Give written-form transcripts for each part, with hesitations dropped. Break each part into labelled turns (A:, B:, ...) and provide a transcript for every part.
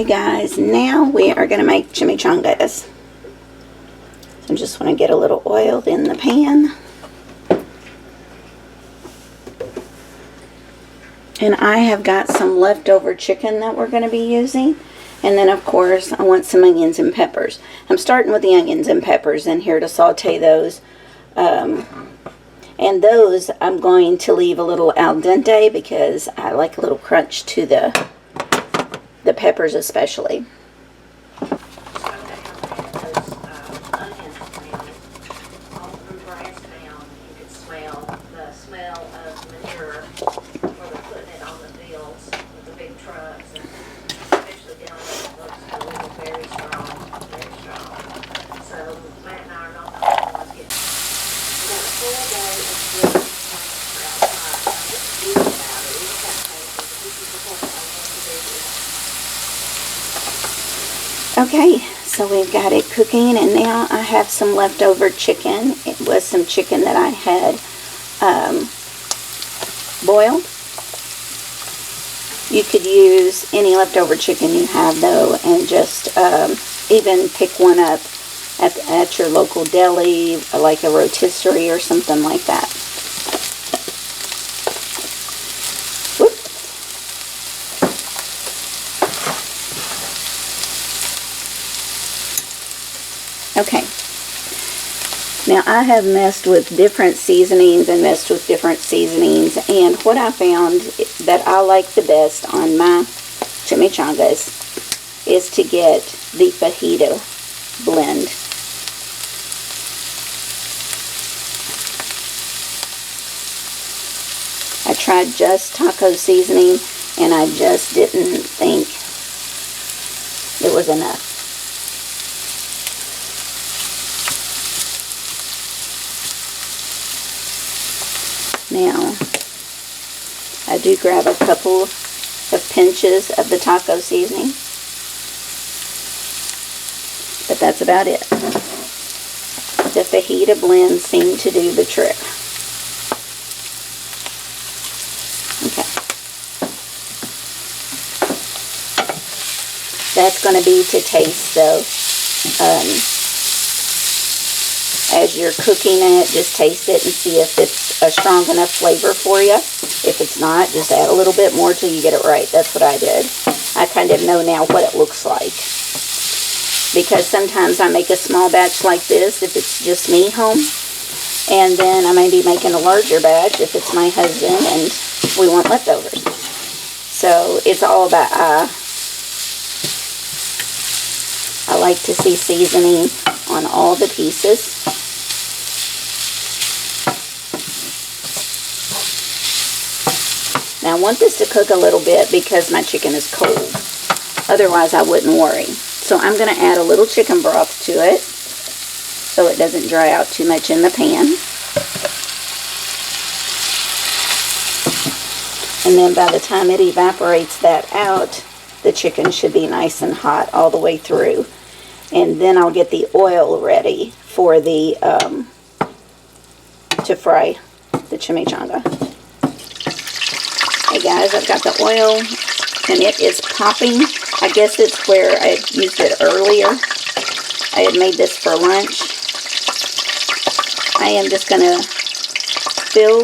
A: Okay guys, now we are going to make chimichangas. So I just want to get a little oil in the pan. And I have got some leftover chicken that we're going to be using. And then of course I want some onions and peppers. I'm starting with the onions and peppers in here to saute those. And those I'm going to leave a little al dente because I like a little crunch to the peppers especially. Okay, so we've got it cooking, and now I have some leftover chicken. It was some chicken that I had boiled. You could use any leftover chicken you have though, and just even pick one up at your local deli, like a rotisserie or something like that. Okay, now I have messed with different seasonings and messed with different seasonings, and what I found that I like the best on my chimichangas is to get the fajita blend. I tried just taco seasoning and I just didn't think it was enough. Now, I do grab a couple of pinches of the taco seasoning, but that's about it. The fajita blend seemed to do the trick. Okay. That's going to be to taste, though. As you're cooking it, just taste it and see if it's a strong enough flavor for you. If it's not, just add a little bit more till you get it right. That's what I did. I kind of know now what it looks like. Because sometimes I make a small batch like this if it's just me home. And then I may be making a larger batch if it's my husband and we want leftovers. So it's all about I like to see seasoning on all the pieces. Now I want this to cook a little bit because my chicken is cold. Otherwise I wouldn't worry. So I'm going to add a little chicken broth to it so it doesn't dry out too much in the pan. And then by the time it evaporates that out, the chicken should be nice and hot all the way through. And then I'll get the oil ready for the to fry the chimichanga. Hey guys, I've got the oil and it is popping. I guess it's where I had used it earlier. I had made this for lunch. I am just going to fill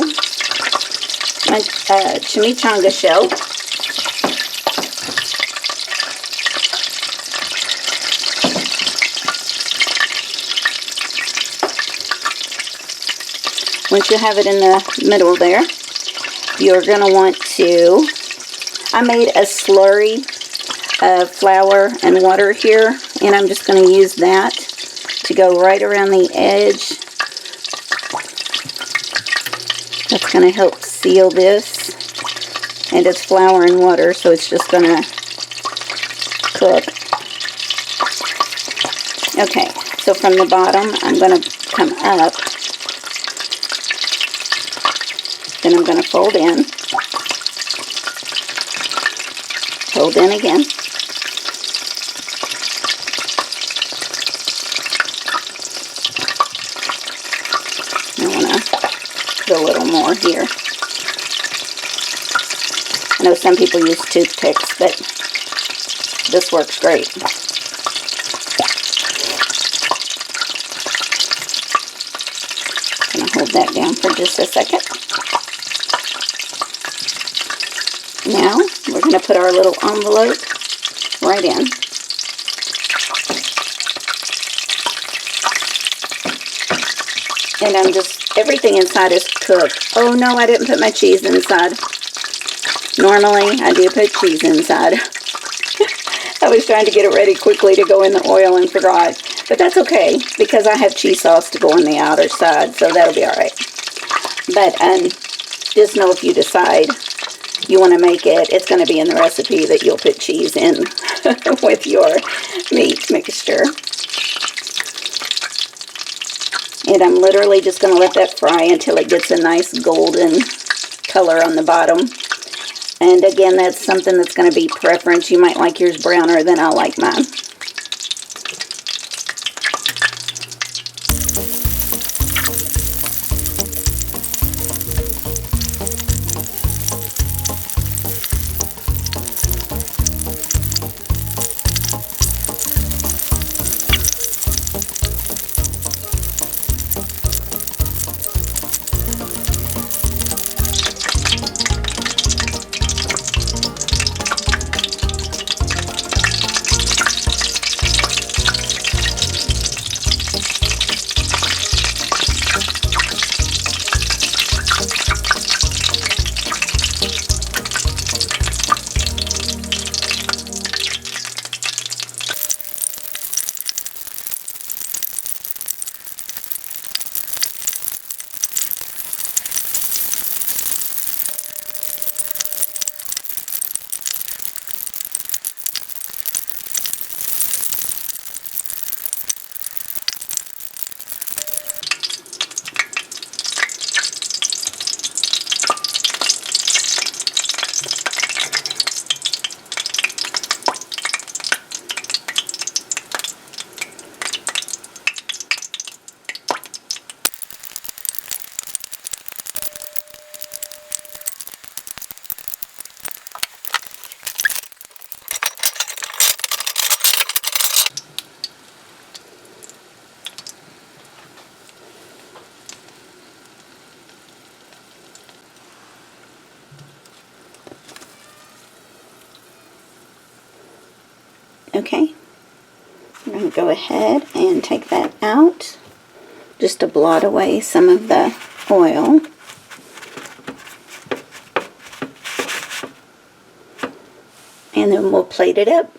A: my chimichanga shell. Once you have it in the middle there, you're going to want to, I made a slurry of flour and water here, and I'm just going to use that to go right around the edge. That's going to help seal this, and it's flour and water, so it's just going to cook. Okay, so from the bottom, I'm going to come up. Then I'm going to fold in again, I want to put a little more here. I know some people use toothpicks, but this works great. I'm going to hold that down for just a second. Now, we're going to put our little envelope right in. And I'm just, everything inside is cooked. Oh no, I didn't put my cheese inside. Normally, I do put cheese inside. I was trying to get it ready quickly to go in the oil and forgot. But that's okay, because I have cheese sauce to go on the outer side, so that'll be alright. But just know if you decide you want to make it, it's going to be in the recipe that you'll put cheese in with your meat mixture. And I'm literally just going to let that fry until it gets a nice golden color on the bottom. And again, that's something that's going to be preference. You might like yours browner than I like mine. Okay, I'm going to go ahead and take that out just to blot away some of the oil. And then we'll plate it up.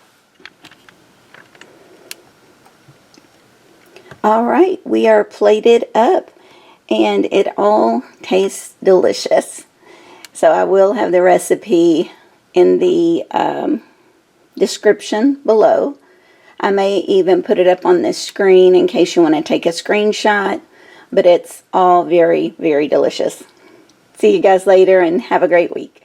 A: Alright, we are plated up and it all tastes delicious. So I will have the recipe in the description below. I may even put it up on this screen in case you want to take a screenshot, but it's all very, very delicious. See you guys later and have a great week.